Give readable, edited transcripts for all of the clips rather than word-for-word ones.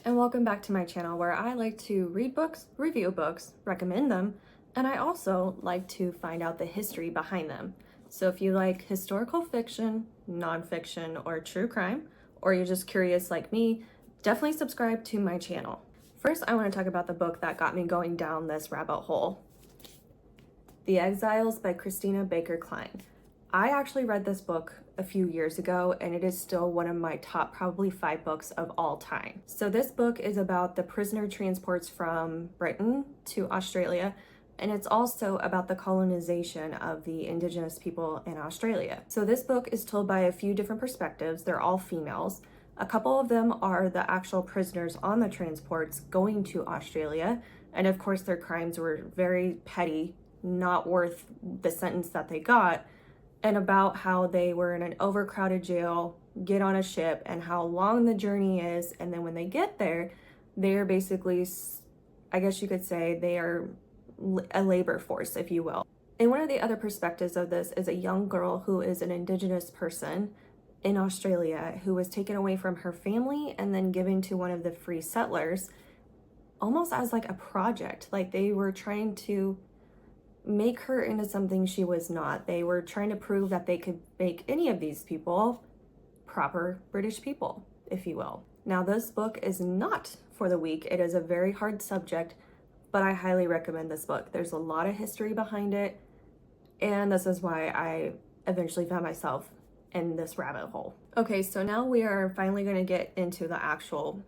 and welcome back to my channel where I like to read books, review books, recommend them, and I also like to find out the history behind them. So if you like historical fiction, nonfiction, or true crime, or you're just curious like me, definitely subscribe to my channel. First, I want to talk about the book that got me going down this rabbit hole. The Exiles by Christina Baker-Kline. I actually read this book a few years ago, and it is still one of my top probably 5 books of all time. So this book is about the prisoner transports from Britain to Australia, and it's also about the colonization of the indigenous people in Australia. So this book is told by a few different perspectives. They're all females. A couple of them are the actual prisoners on the transports going to Australia, and of course their crimes were very petty, not worth the sentence that they got, and about how they were in an overcrowded jail, get on a ship, and how long the journey is, and then when they get there, they're basically, I guess you could say, they are a labor force, if you will. And one of the other perspectives of this is a young girl who is an indigenous person in Australia who was taken away from her family and then given to one of the free settlers, almost as like a project. Like they were trying to make her into something she was not. They were trying to prove that they could make any of these people proper British people, if you will. Now, this book is not for the weak. It is a very hard subject, but I highly recommend this book. There's a lot of history behind it, and this is why I eventually found myself in this rabbit hole. Okay, so now we are finally going to get into the actual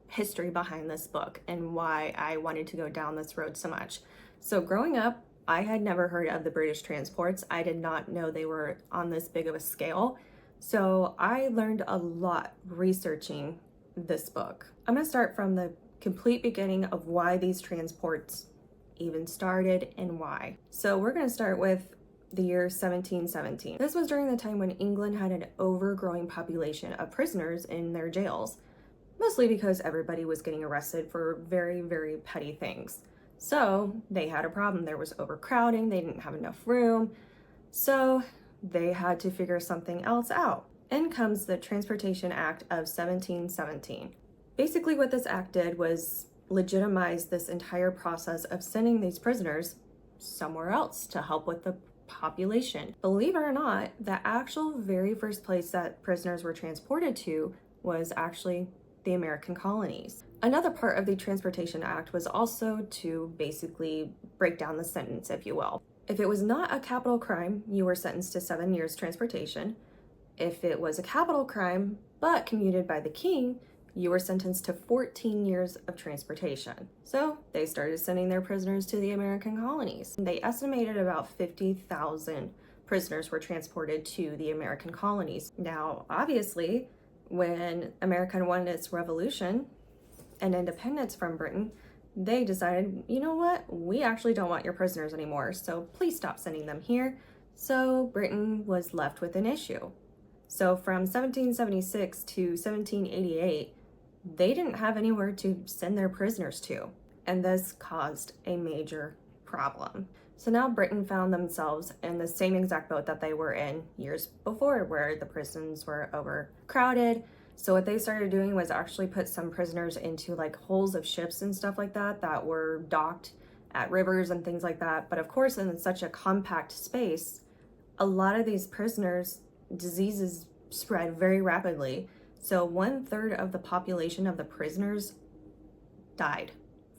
history behind this book and why I wanted to go down this road so much. So growing up, I had never heard of the British transports. I did not know they were on this big of a scale. So I learned a lot researching this book. I'm going to start from the complete beginning of why these transports even started and why. So we're going to start with the year 1717. This was during the time when England had an overgrowing population of prisoners in their jails, mostly because everybody was getting arrested for very, very petty things. So they had a problem. There was overcrowding. They didn't have enough room. So they had to figure something else out. In comes the Transportation Act of 1717. Basically what this act did was legitimize this entire process of sending these prisoners somewhere else to help with the population. Believe it or not, the actual very first place that prisoners were transported to was actually the American colonies. Another part of the Transportation Act was also to basically break down the sentence, if you will. If it was not a capital crime, you were sentenced to 7 years transportation. If it was a capital crime, but commuted by the king, you were sentenced to 14 years of transportation. So they started sending their prisoners to the American colonies. They estimated about 50,000 prisoners were transported to the American colonies. Now, obviously, when America won its revolution and independence from Britain, they decided, you know what, we actually don't want your prisoners anymore, so please stop sending them here. So Britain was left with an issue. So from 1776 to 1788, they didn't have anywhere to send their prisoners to, and this caused a major problem. So now Britain found themselves in the same exact boat that they were in years before, where the prisons were overcrowded. So what they started doing was actually put some prisoners into like holes of ships and stuff like that that were docked at rivers and things like that. But of course, in such a compact space, a lot of these prisoners, diseases spread very rapidly. So 1/3 of the population of the prisoners died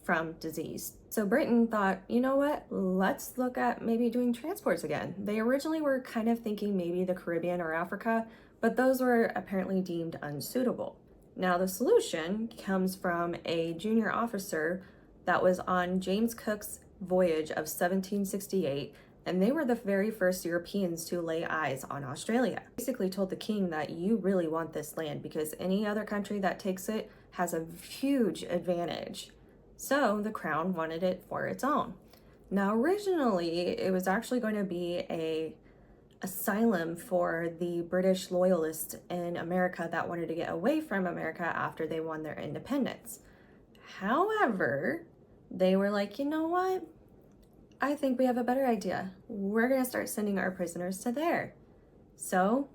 from disease. So Britain thought, you know what, let's look at maybe doing transports again. They originally were kind of thinking maybe the Caribbean or Africa, but those were apparently deemed unsuitable. Now the solution comes from a junior officer that was on James Cook's voyage of 1768, and they were the very first Europeans to lay eyes on Australia. Basically told the king that you really want this land because any other country that takes it has a huge advantage. So the crown wanted it for its own. Now originally it was actually going to be a asylum for the British loyalists in America that wanted to get away from America after they won their independence. However, they were like, you know what? I think we have a better idea. We're gonna start sending our prisoners to there. So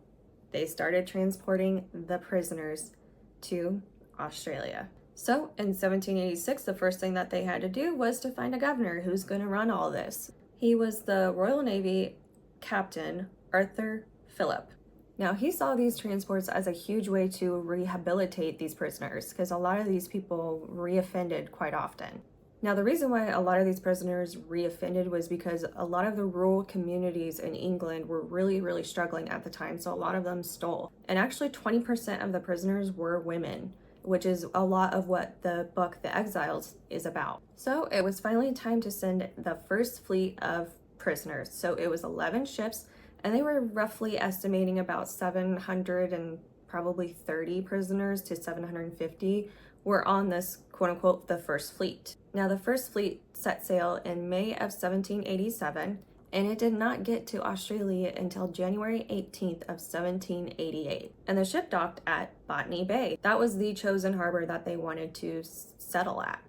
they started transporting the prisoners to Australia. So in 1786, the first thing that they had to do was to find a governor who's going to run all this. He was the Royal Navy Captain Arthur Phillip. Now, he saw these transports as a huge way to rehabilitate these prisoners because a lot of these people reoffended quite often. Now, the reason why a lot of these prisoners reoffended was because a lot of the rural communities in England were really struggling at the time, so a lot of them stole. And actually 20% of the prisoners were women, which is a lot of what the book The Exiles is about. So it was finally time to send the first fleet of prisoners. So it was 11 ships, and they were roughly estimating about 700 and probably 30 prisoners to 750 were on this quote-unquote the first fleet. Now the first fleet set sail in May of 1787, and it did not get to Australia until January 18th of 1788. And the ship docked at Botany Bay. That was the chosen harbor that they wanted to settle at.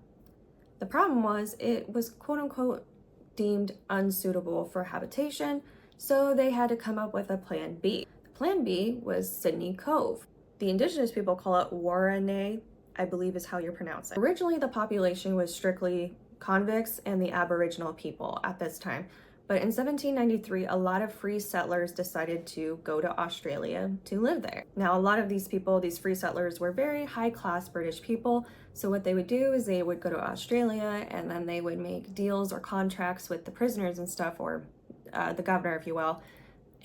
The problem was it was quote-unquote deemed unsuitable for habitation, so they had to come up with a plan B. Plan B was Sydney Cove. The indigenous people call it Warranay, I believe is how you pronounce it. Originally, the population was strictly convicts and the aboriginal people at this time. But in 1793, a lot of free settlers decided to go to Australia to live there. Now, a lot of these people, these free settlers, were very high-class British people. So what they would do is they would go to Australia and then they would make deals or contracts with the prisoners and stuff, or the governor, if you will,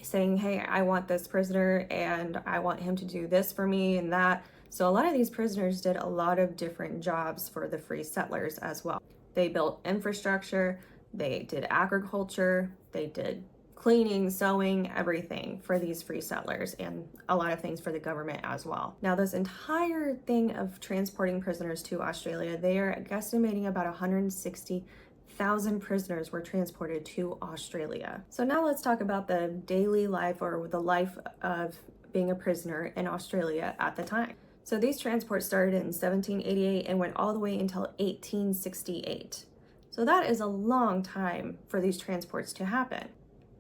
saying, hey, I want this prisoner and I want him to do this for me and that. So a lot of these prisoners did a lot of different jobs for the free settlers as well. They built infrastructure, they did agriculture, they did cleaning, sewing, everything for these free settlers, and a lot of things for the government as well. Now, this entire thing of transporting prisoners to Australia, they are guesstimating about 160,000 prisoners were transported to Australia. So now let's talk about the daily life, or the life of being a prisoner in Australia at the time. So these transports started in 1788 and went all the way until 1868. So that is a long time for these transports to happen.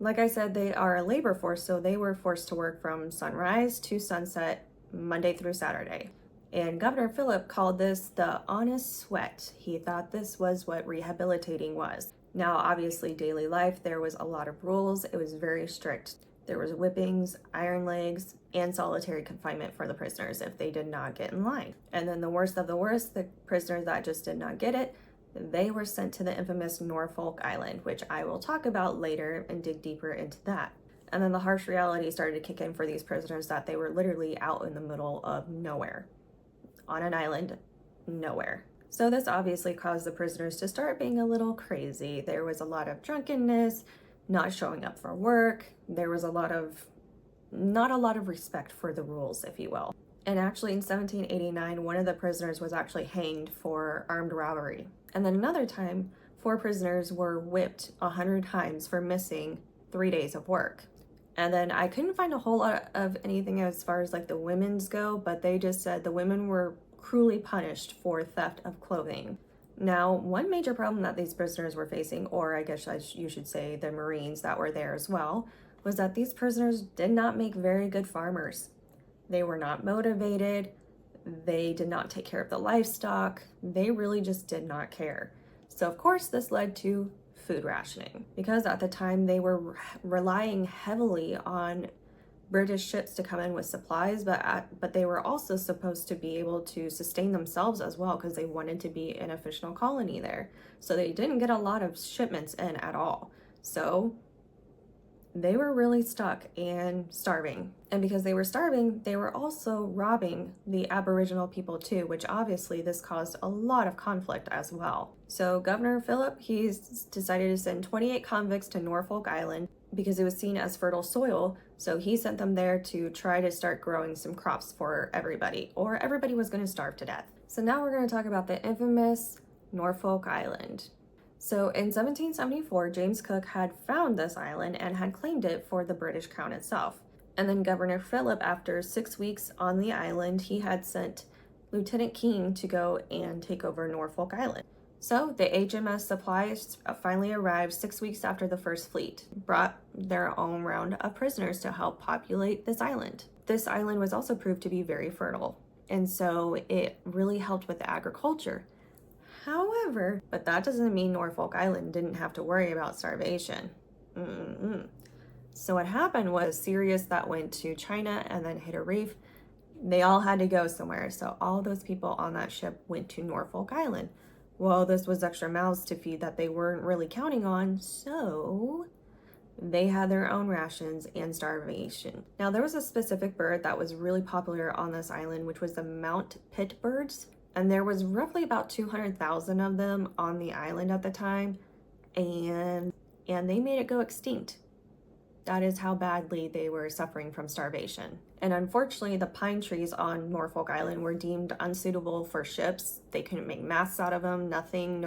Like I said, they are a labor force, so they were forced to work from sunrise to sunset, Monday through Saturday. And Governor Phillip called this the honest sweat. He thought this was what rehabilitating was. Now, obviously, daily life, there was a lot of rules. It was very strict. There was whippings, iron legs, and solitary confinement for the prisoners if they did not get in line. And then the worst of the worst, the prisoners that just did not get it, they were sent to the infamous Norfolk Island, which I will talk about later and dig deeper into that. And then the harsh reality started to kick in for these prisoners that they were literally out in the middle of nowhere, on an island, nowhere. So this obviously caused the prisoners to start being a little crazy. There was a lot of drunkenness, not showing up for work. There was not a lot of respect for the rules, if you will. And actually in 1789, one of the prisoners was actually hanged for armed robbery. And then another time, 4 prisoners were whipped 100 times for missing 3 days of work. And then I couldn't find a whole lot of anything as far as like the women's go, but they just said the women were cruelly punished for theft of clothing. Now, one major problem that these prisoners were facing, or I guess you should say the Marines that were there as well, was that these prisoners did not make very good farmers. They were not motivated. They did not take care of the livestock. They really just did not care. So of course this led to food rationing, because at the time they were relying heavily on British ships to come in with supplies, but they were also supposed to be able to sustain themselves as well, because they wanted to be an official colony there. So they didn't get a lot of shipments in at all. So they were really stuck and starving. And because they were starving, they were also robbing the Aboriginal people too, which obviously this caused a lot of conflict as well. So Governor Phillip, he's decided to send 28 convicts to Norfolk Island because it was seen as fertile soil. So he sent them there to try to start growing some crops for everybody, or everybody was going to starve to death. So now we're going to talk about the infamous Norfolk Island. So in 1774, James Cook had found this island and had claimed it for the British Crown itself. And then Governor Phillip, after 6 weeks on the island, he had sent Lieutenant King to go and take over Norfolk Island. So the HMS supplies finally arrived 6 weeks after the first fleet, brought their own round of prisoners to help populate this island. This island was also proved to be very fertile. And so it really helped with the agriculture. However, but that doesn't mean Norfolk Island didn't have to worry about starvation. So what happened was Sirius that went to China and then hit a reef. They all had to go somewhere. So all those people on that ship went to Norfolk Island. Well, this was extra mouths to feed that they weren't really counting on. So they had their own rations and starvation. Now, there was a specific bird that was really popular on this island, which was the Mount Pitt birds. And there was roughly about 200,000 of them on the island at the time. And they made it go extinct. That is how badly they were suffering from starvation. And unfortunately, the pine trees on Norfolk Island were deemed unsuitable for ships. They couldn't make masts out of them, nothing,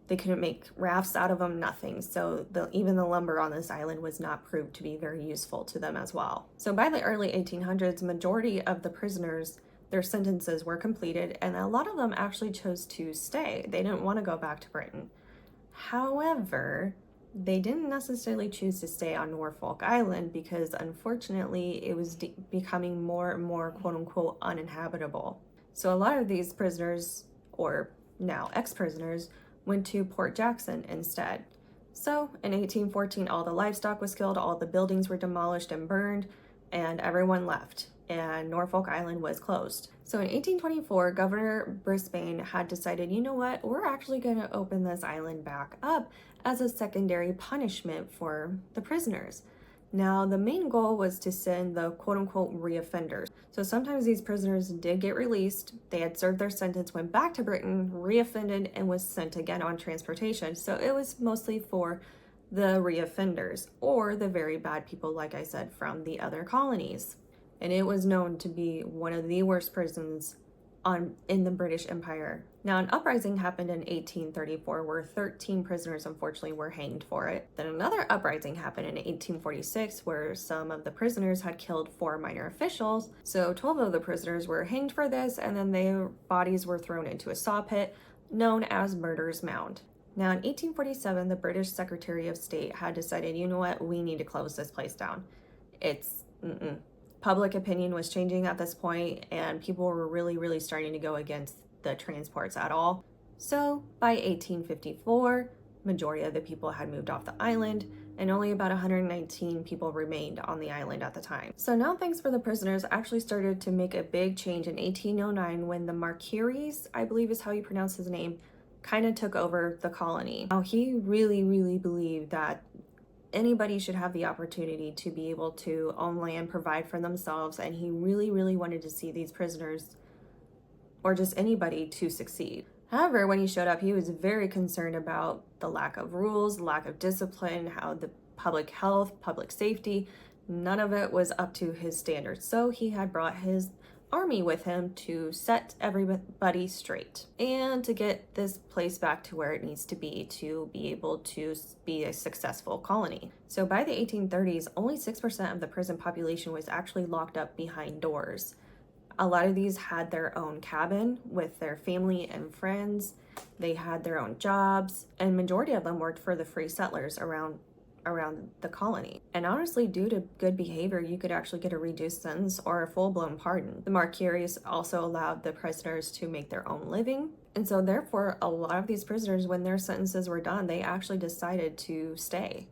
they couldn't make rafts out of them, nothing. So even the lumber on this island was not proved to be very useful to them as well. So by the early 1800s, majority of the prisoners, their sentences were completed, and a lot of them actually chose to stay. They didn't want to go back to Britain. However, they didn't necessarily choose to stay on Norfolk Island because unfortunately it was becoming more and more quote-unquote uninhabitable. So a lot of these prisoners, or now ex-prisoners, went to Port Jackson instead. So in 1814, all the livestock was killed, all the buildings were demolished and burned, and everyone left, and Norfolk Island was closed. So in 1824, Governor Brisbane had decided, you know what, we're actually going to open this island back up as a secondary punishment for the prisoners. Now, the main goal was to send the quote-unquote reoffenders. So sometimes these prisoners did get released, they had served their sentence, went back to Britain, reoffended, and was sent again on transportation. So it was mostly for the reoffenders, or the very bad people, like I said, from the other colonies. And it was known to be one of the worst prisons in the British Empire. Now, an uprising happened in 1834 where 13 prisoners unfortunately were hanged for it. Then another uprising happened in 1846 where some of the prisoners had killed 4 minor officials. So 12 of the prisoners were hanged for this, and then their bodies were thrown into a saw pit known as Murder's Mound. Now, in 1847, the British Secretary of State had decided, you know what, we need to close this place down. Public opinion was changing at this point, and people were really starting to go against the transports at all. So by 1854, majority of the people had moved off the island, and only about 119 people remained on the island at the time. So now things for the prisoners actually started to make a big change in 1809 when the Marquis, I believe is how you pronounce his name, kind of took over the colony. Now, he really believed that anybody should have the opportunity to be able to own land, provide for themselves, and he really wanted to see these prisoners, or just anybody, to succeed. However, when he showed up, he was very concerned about the lack of rules, lack of discipline, how the public health, public safety, none of it was up to his standards. So he had brought his army with him to set everybody straight and to get this place back to where it needs to be able to be a successful colony. So by the 1830s, only 6% of the prison population was actually locked up behind doors. A lot of these had their own cabin with their family and friends. They had their own jobs, and majority of them worked for the free settlers around the colony. And honestly, due to good behavior, you could actually get a reduced sentence or a full-blown pardon. The Marquis also allowed the prisoners to make their own living. And so therefore, a lot of these prisoners, when their sentences were done, they actually decided to stay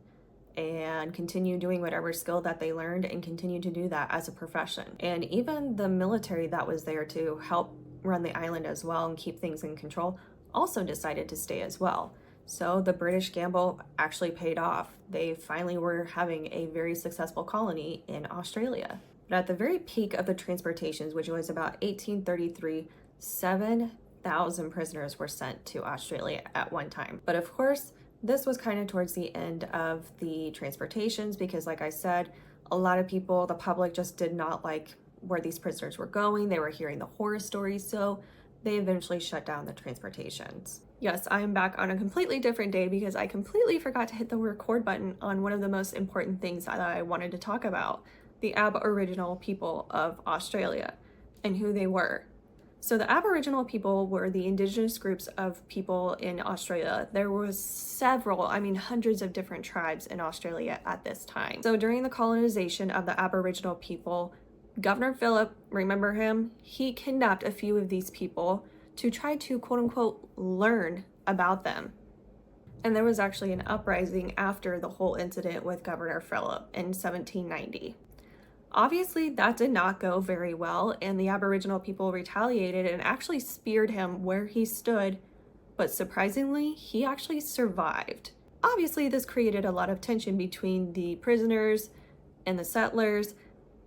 and continue doing whatever skill that they learned and continue to do that as a profession. And even the military that was there to help run the island as well and keep things in control also decided to stay as well. So the British gamble actually paid off. They finally were having a very successful colony in Australia. But at the very peak of the transportations, which was about 1833, 7,000 prisoners were sent to Australia at one time. But of course, this was kind of towards the end of the transportations because, like I said, a lot of people, the public, just did not like where these prisoners were going. They were hearing the horror stories, so they eventually shut down the transportations. Yes, I am back on a completely different day because I completely forgot to hit the record button on one of the most important things that I wanted to talk about, the Aboriginal people of Australia and who they were. So the Aboriginal people were the indigenous groups of people in Australia. There was hundreds of different tribes in Australia at this time. So during the colonization of the Aboriginal people, Governor Phillip, remember him? He kidnapped a few of these people to try to quote unquote learn about them. And there was actually an uprising after the whole incident with Governor Phillip in 1790. Obviously, that did not go very well, and the Aboriginal people retaliated and actually speared him where he stood, but surprisingly, he actually survived. Obviously, this created a lot of tension between the prisoners and the settlers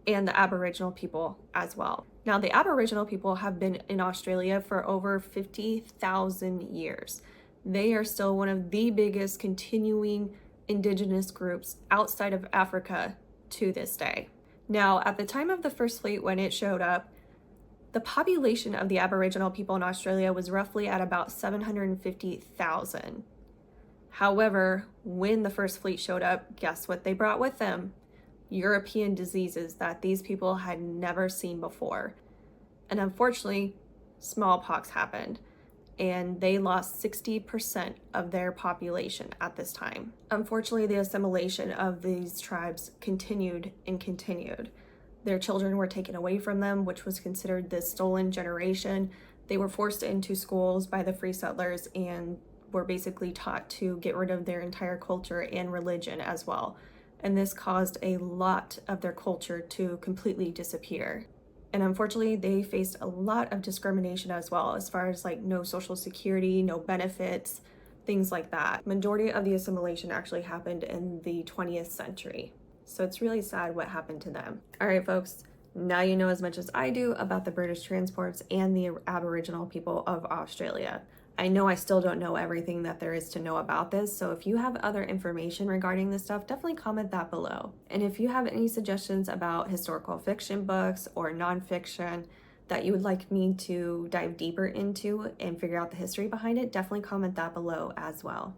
and the Aboriginal people as well. Now, the Aboriginal people have been in Australia for over 50,000 years. They are still one of the biggest continuing Indigenous groups outside of Africa to this day. Now, at the time of the First Fleet, when it showed up, the population of the Aboriginal people in Australia was roughly at about 750,000. However, when the First Fleet showed up, guess what they brought with them? European diseases that these people had never seen before. And unfortunately, smallpox happened, and they lost 60% of their population at this time. Unfortunately, the assimilation of these tribes continued and continued. Their children were taken away from them, which was considered the stolen generation. They were forced into schools by the free settlers and were basically taught to get rid of their entire culture and religion as well. And this caused a lot of their culture to completely disappear. And unfortunately, they faced a lot of discrimination as well, as far as like no social security, no benefits, things like that. Majority of the assimilation actually happened in the 20th century. So it's really sad what happened to them. All right, folks, now you know as much as I do about the British transports and the Aboriginal people of Australia. I know I still don't know everything that there is to know about this, so if you have other information regarding this stuff, definitely comment that below. And if you have any suggestions about historical fiction books or nonfiction that you would like me to dive deeper into and figure out the history behind it, definitely comment that below as well.